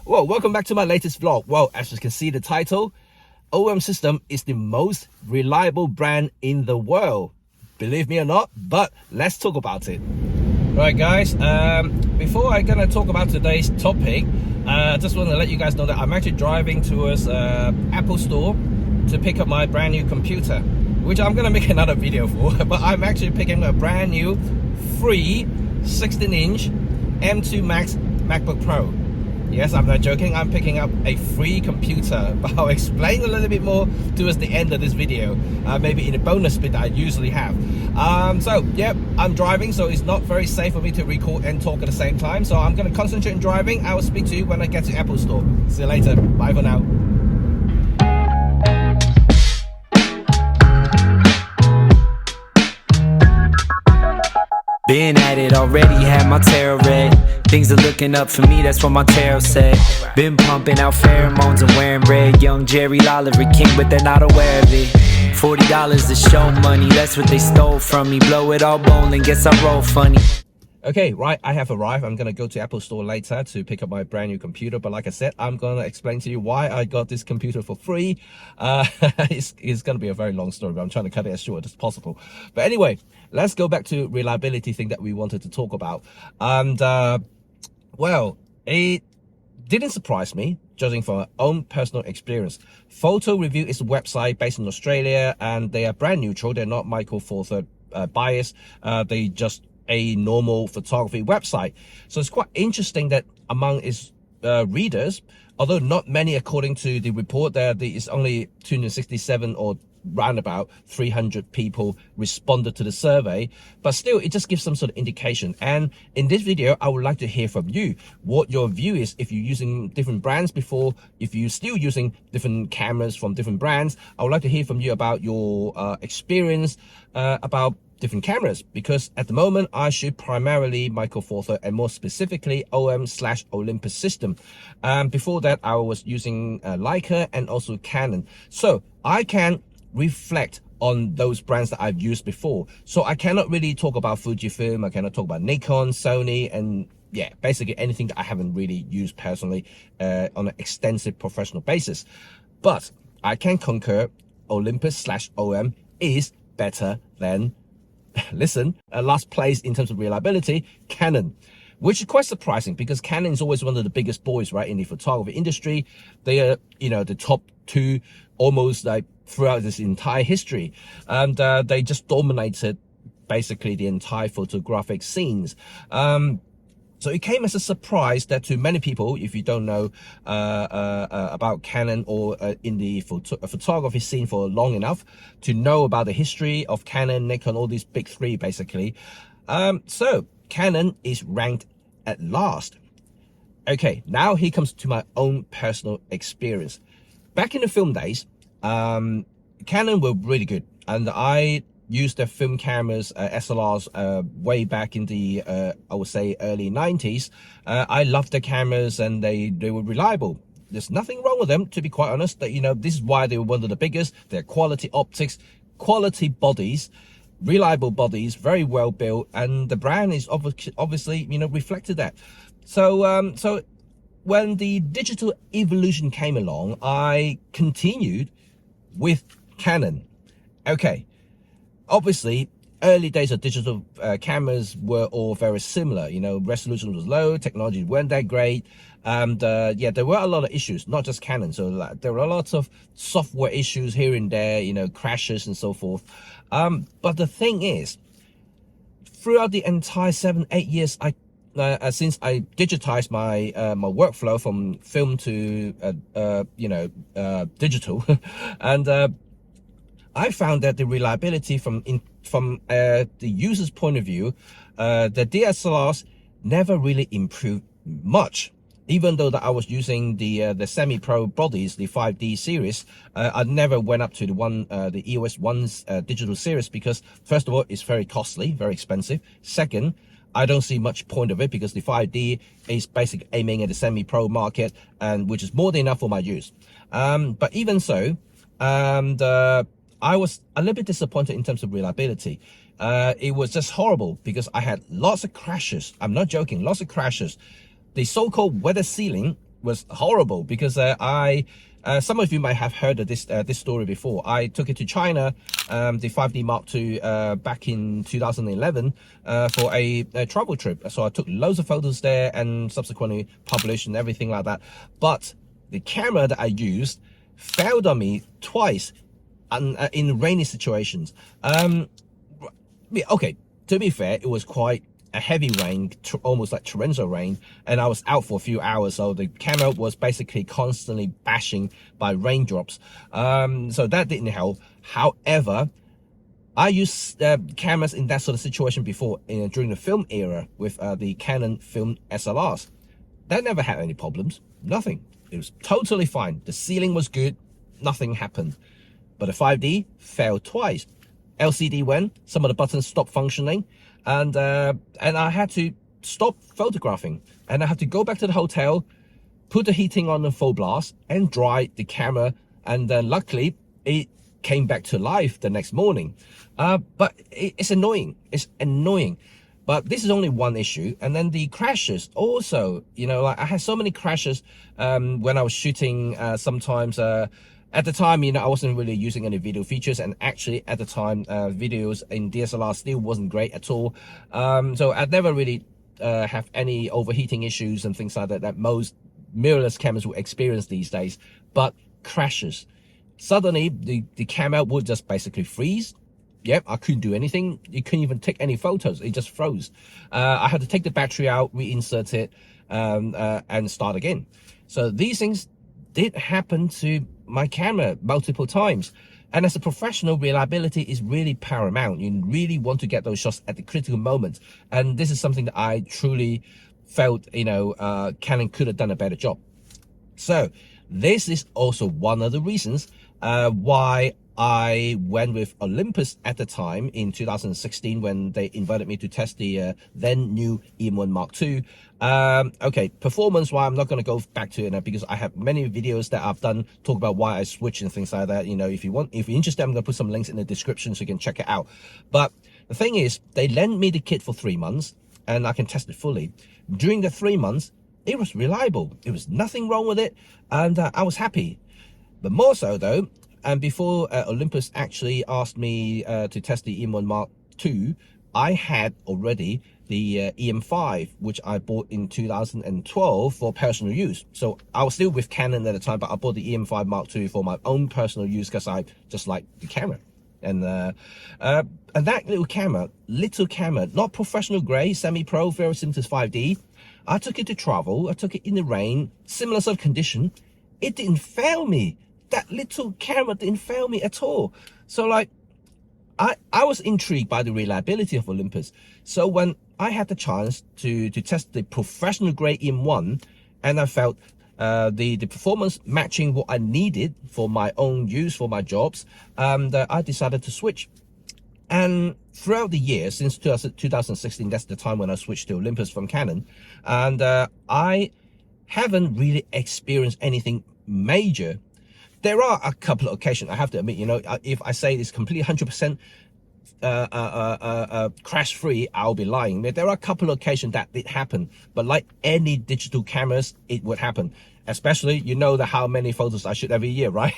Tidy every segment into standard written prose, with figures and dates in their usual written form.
Well, welcome back to my latest vlog. Well, as you can see the title, OM System is the most reliable brand in the world. Believe me or not, but let's talk about it. Right guys, before I'm gonna talk about today's topic, I just want to let you guys know that I'm actually driving towards Apple Store to pick up my brand new computer, which I'm gonna make another video for, but I'm actually picking a brand new free 16-inch M2 Max MacBook Pro. Yes, I'm not joking, I'm picking up a free computer, but I'll explain a little bit more towards the end of this video, maybe in a bonus bit that I usually have. So, yep, I'm driving, so it's not very safe for me to record and talk at the same time, so I'm going to concentrate on driving. I will speak to you when I get to Apple Store. See you later. Bye for now. Been at it already, had my tarot read. Things are looking up for me, that's what my tarot said. Been pumping out pheromones and wearing red. Young Jerry Lolliver King, but they're not aware of it. $40 is show money, that's what they stole from me. Blow it all bowling, guess I roll funny. Okay, right, I have arrived. I'm gonna go to Apple Store later to pick up my brand new computer, but like I said, I'm gonna explain to you why I got this computer for free. It's gonna be a very long story, but I'm trying to cut it as short as possible. But anyway, let's go back to reliability thing that we wanted to talk about. And well, it didn't surprise me, judging from my own personal experience. Photo Review is a website based in Australia, and they are brand neutral. They're not Michael Four Third biased. They just a normal photography website. So it's quite interesting that among its readers, although not many according to the report, there is only 267 or round about 300 people responded to the survey, but still it just gives some sort of indication. And in this video, I would like to hear from you what your view is. If you're using different brands before, if you're still using different cameras from different brands, I would like to hear from you about your experience about different cameras, because at the moment I shoot primarily Michael Four Third and more specifically OM/Olympus system. Before that I was using Leica and also Canon, so I can reflect on those brands that I've used before. So I cannot really talk about Fujifilm, I cannot talk about Nikon, Sony, and yeah, basically anything that I haven't really used personally on an extensive professional basis. But I can concur Olympus/OM is better than listen, last place in terms of reliability, Canon, which is quite surprising because Canon is always one of the biggest boys, right, in the photography industry. They are, you know, the top two almost like throughout this entire history, and they just dominated basically the entire photographic scenes. So it came as a surprise that to many people, if you don't know about Canon or in the photography scene for long enough to know about the history of Canon, Nikon, all these big three basically. So Canon is ranked at last. Okay, now here comes to my own personal experience. Back in the film days, Canon were really good, and I used their film cameras, SLRs, way back in the, I would say, early 90s. I loved their cameras and they were reliable. There's nothing wrong with them, to be quite honest. That, you know, this is why they were one of the biggest. Their quality optics, quality bodies, reliable bodies, very well built, and the brand is obviously, you know, reflected that. So, so when the digital evolution came along, I continued with Canon. Okay. Obviously, early days of digital cameras were all very similar. You know, resolution was low, technology weren't that great, and yeah, there were a lot of issues, not just Canon. So there were lots of software issues here and there, you know, crashes and so forth. But the thing is, throughout the entire 7-8 years, since I digitized my my workflow from film to you know, digital, and I found that the reliability from the user's point of view, the DSLRs never really improved much. Even though that I was using the semi-pro bodies, the 5D series, I never went up to the EOS 1's digital series, because first of all, it's very costly, very expensive. Second, I don't see much point of it because the 5D is basically aiming at the semi-pro market, and which is more than enough for my use. But even so, I was a little bit disappointed in terms of reliability. It was just horrible because I had lots of crashes. I'm not joking, lots of crashes. The so-called weather sealing was horrible because some of you might have heard of this story before. I took it to China, the 5D Mark II, back in 2011 for a travel trip. So I took loads of photos there and subsequently published and everything like that. But the camera that I used failed on me twice in rainy situations. Okay, to be fair, it was quite a heavy rain, almost like torrential rain, and I was out for a few hours, so the camera was basically constantly bashing by raindrops. So that didn't help. However, I used cameras in that sort of situation before during the film era with the Canon film SLRs. That never had any problems, nothing. It was totally fine. The ceiling was good, nothing happened. But the 5D failed twice. LCD went, some of the buttons stopped functioning, and I had to stop photographing, and I had to go back to the hotel, put the heating on the full blast, and dry the camera. And then luckily it came back to life the next morning. But it's annoying. It's annoying. But this is only one issue. And then the crashes also, you know, like I had so many crashes when I was shooting. Sometimes at the time, you know, I wasn't really using any video features, and actually at the time videos in DSLR still wasn't great at all. So I'd never really have any overheating issues and things like that that most mirrorless cameras will experience these days. But crashes, suddenly the camera would just basically freeze. Yep, I couldn't do anything. You couldn't even take any photos. It just froze. I had to take the battery out, reinsert it, and start again. So these things did happen to my camera multiple times. And as a professional, reliability is really paramount. You really want to get those shots at the critical moment. And this is something that I truly felt, you know, Canon could have done a better job. So this is also one of the reasons why I went with Olympus at the time in 2016 when they invited me to test the then new EM1 Mark II. Okay, performance-wise, I'm not going to go back to it now because I have many videos that I've done talk about why I switched and things like that. You know, if you're interested, I'm going to put some links in the description so you can check it out. But the thing is, they lent me the kit for 3 months and I can test it fully. During the 3 months, it was reliable. There was nothing wrong with it, and I was happy. But more so though, and before Olympus actually asked me to test the EM1 Mark II, I had already the EM5, which I bought in 2012 for personal use. So I was still with Canon at the time, but I bought the EM5 Mark II for my own personal use because I just like the camera. And that little camera, not professional grade, semi-pro, very similar to 5D. I took it to travel. I took it in the rain, similar sort of condition. It didn't fail me. That little camera didn't fail me at all. So like, I was intrigued by the reliability of Olympus. So when I had the chance to test the professional grade EM1, and I felt the performance matching what I needed for my own use, for my jobs, I decided to switch. And throughout the year, since 2016, that's the time when I switched to Olympus from Canon, and I haven't really experienced anything major. There are a couple of occasions, I have to admit, you know, if I say it's completely 100% crash free, I'll be lying. There are a couple of occasions that did happen, but like any digital cameras, it would happen. Especially, you know, how many photos I shoot every year, right?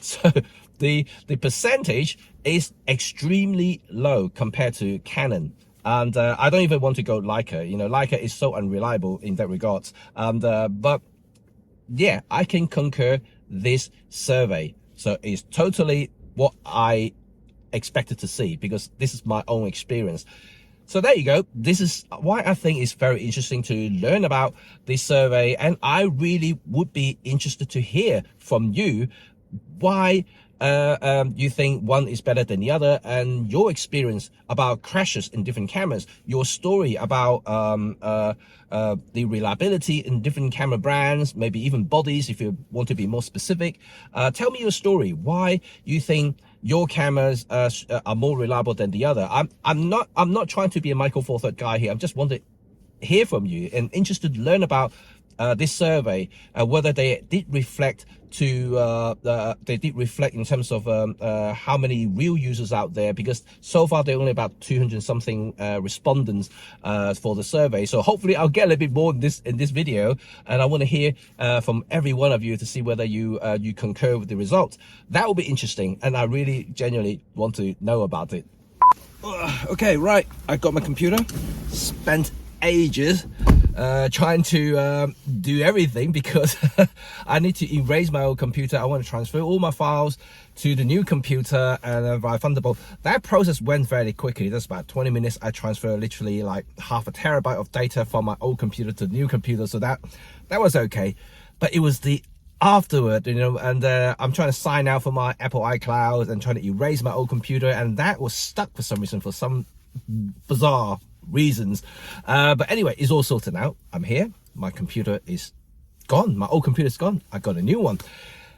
So the percentage is extremely low compared to Canon. And I don't even want to go Leica. You know, Leica is so unreliable in that regards. And but yeah, I can concur this survey. So it's totally what I expected to see because this is my own experience. So there you go. This is why I think it's very interesting to learn about this survey, and I really would be interested to hear from you why you think one is better than the other, and your experience about crashes in different cameras, your story about the reliability in different camera brands, maybe even bodies if you want to be more specific. Tell me your story, why you think your cameras are more reliable than the other. I'm not trying to be a Michael Four Third guy here. I just want to hear from you and interested to learn about this survey, whether they did reflect in terms of how many real users out there, because so far there are only about 200 something respondents for the survey. So hopefully I'll get a little bit more in this video, and I want to hear from every one of you to see whether you concur with the results. That will be interesting, and I really genuinely want to know about it. Okay, right, I got my computer. Spent ages trying to do everything because I need to erase my old computer. I want to transfer all my files to the new computer and via Thunderbolt. That process went very quickly. That's about 20 minutes. I transferred literally like half a terabyte of data from my old computer to the new computer, so that was okay. But it was the afterward, you know, and I'm trying to sign out for my Apple iCloud and trying to erase my old computer, and that was stuck for some reason, for some bizarre reasons. But anyway, it's all sorted out. I'm here. My computer is gone. My old computer's gone. I got a new one.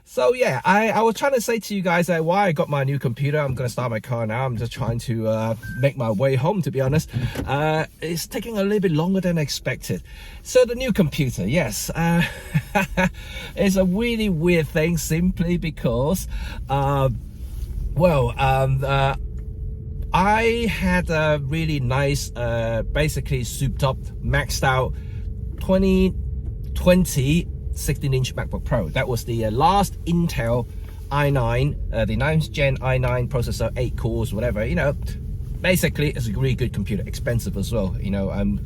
So yeah, I was trying to say to you guys that why I got my new computer. I'm going to start my car now. I'm just trying to make my way home, to be honest. It's taking a little bit longer than expected. So the new computer, yes, it's a really weird thing, simply because I had a really nice, basically souped up, maxed out 2020 16-inch MacBook Pro. That was the last Intel i9, the 9th gen i9 processor, 8 cores, whatever. You know, basically it's a really good computer, expensive as well. You know, I'm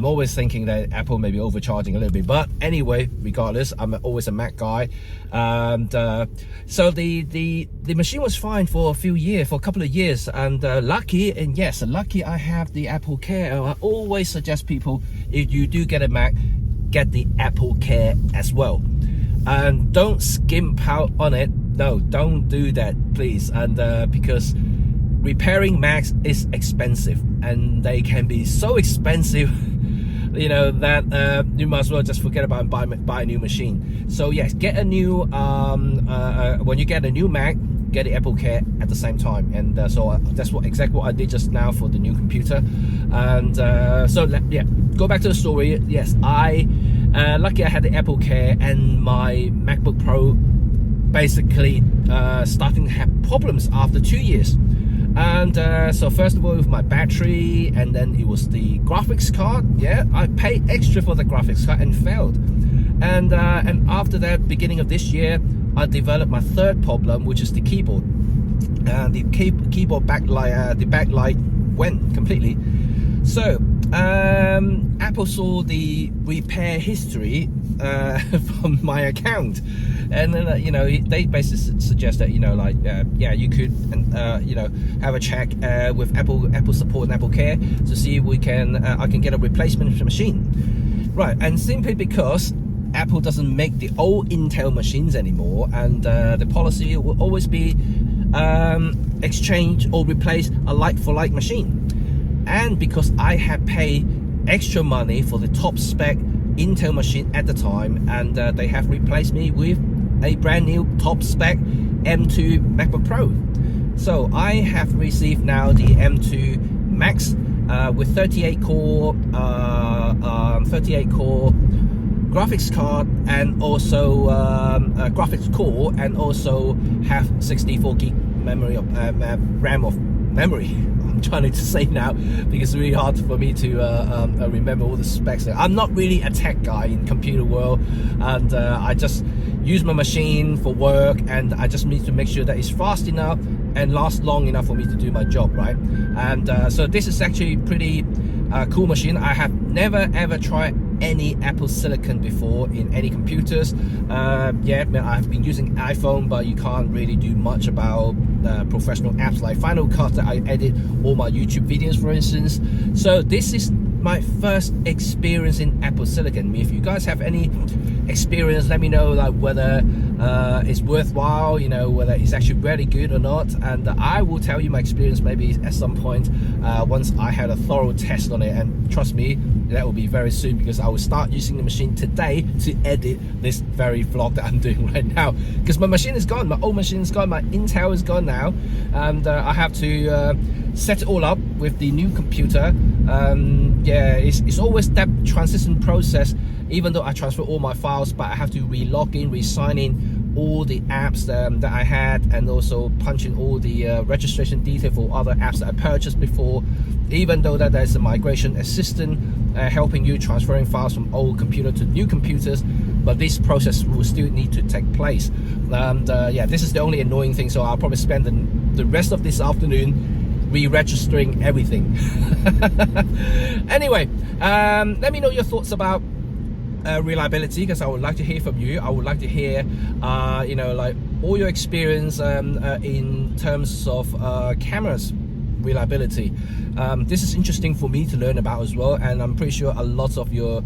always thinking that Apple may be overcharging a little bit, but anyway, regardless, I'm always a Mac guy. And so the machine was fine for a couple of years, and lucky I have the Apple Care. I always suggest people, if you do get a Mac, get the Apple Care as well, and don't skimp out on it. No, don't do that, please. And because repairing Macs is expensive, and they can be so expensive, you know, that you might as well just forget about and buy a new machine. So yes, get a new when you get a new Mac, get the Apple Care at the same time. And so that's exactly what I did just now for the new computer. And so yeah, go back to the story. Yes, lucky I had the Apple Care, and my MacBook Pro basically starting to have problems after 2 years. And so first of all, with my battery, and then it was the graphics card. Yeah, I paid extra for the graphics card and failed. And after that, beginning of this year, I developed my third problem, which is the keyboard. The keyboard backlight, the backlight went completely. So Apple saw the repair history from my account, and then you know, they basically suggest that, you know, like yeah, you could you know, have a check with Apple support and Apple Care to see if we can I can get a replacement machine, right? And simply because Apple doesn't make the old Intel machines anymore, and the policy will always be exchange or replace a like-for-like machine. And because I had paid extra money for the top spec Intel machine at the time, and they have replaced me with a brand new top spec M2 MacBook Pro. So I have received now the M2 Max with 38 core graphics card, and also graphics core, and also have 64 gig memory of RAM of memory. I'm trying to say now because it's really hard for me to remember all the specs. I'm not really a tech guy in computer world, and I just use my machine for work, and I just need to make sure that it's fast enough and lasts long enough for me to do my job, right? And so this is actually pretty cool machine. I have never ever tried any Apple Silicon before in any computers. Yeah, I've been using iPhone, but you can't really do much about professional apps like Final Cut that I edit all my YouTube videos, for instance. So this is my first experience in Apple Silicon. If you guys have any experience, let me know, like whether it's worthwhile, you know, whether it's actually really good or not, and I will tell you my experience maybe at some point once I had a thorough test on it. And trust me, that will be very soon, because I will start using the machine today to edit this very vlog that I'm doing right now, because my machine is gone, my old machine is gone, my Intel is gone now, and I have to set it all up with the new computer. Yeah, it's always that transition process. Even though I transfer all my files, but I have to re-log in, re-sign in all the apps that I had, and also punch in all the registration detail for other apps that I purchased before. Even though that there's a migration assistant helping you transferring files from old computer to new computers, but this process will still need to take place. And yeah, this is the only annoying thing. So I'll probably spend the rest of this afternoon re-registering everything. Anyway, let me know your thoughts about reliability, because I would like to hear from you. I would like to hear you know, like all your experience in terms of cameras reliability. This is interesting for me to learn about as well, and I'm pretty sure a lot of your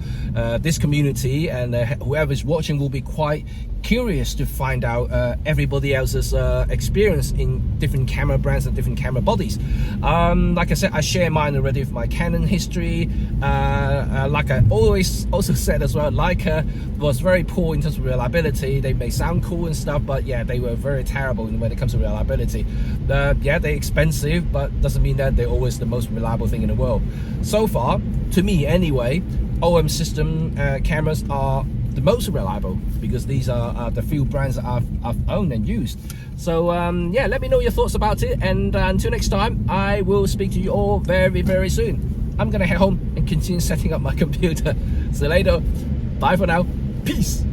this community and whoever is watching will be quite curious to find out everybody else's experience in different camera brands and different camera bodies. Like I said, I share mine already with my Canon history. Like I always also said as well, Leica was very poor in terms of reliability. They may sound cool and stuff, but yeah, they were very terrible when it comes to reliability. Yeah, they're expensive, but doesn't mean that they're always the most reliable thing in the world. So far, to me anyway, OM system cameras are the most reliable, because these are the few brands that I've owned and used. So yeah, let me know your thoughts about it, and until next time, I will speak to you all very, very soon. I'm gonna head home and continue setting up my computer. See you later. Bye for now. Peace.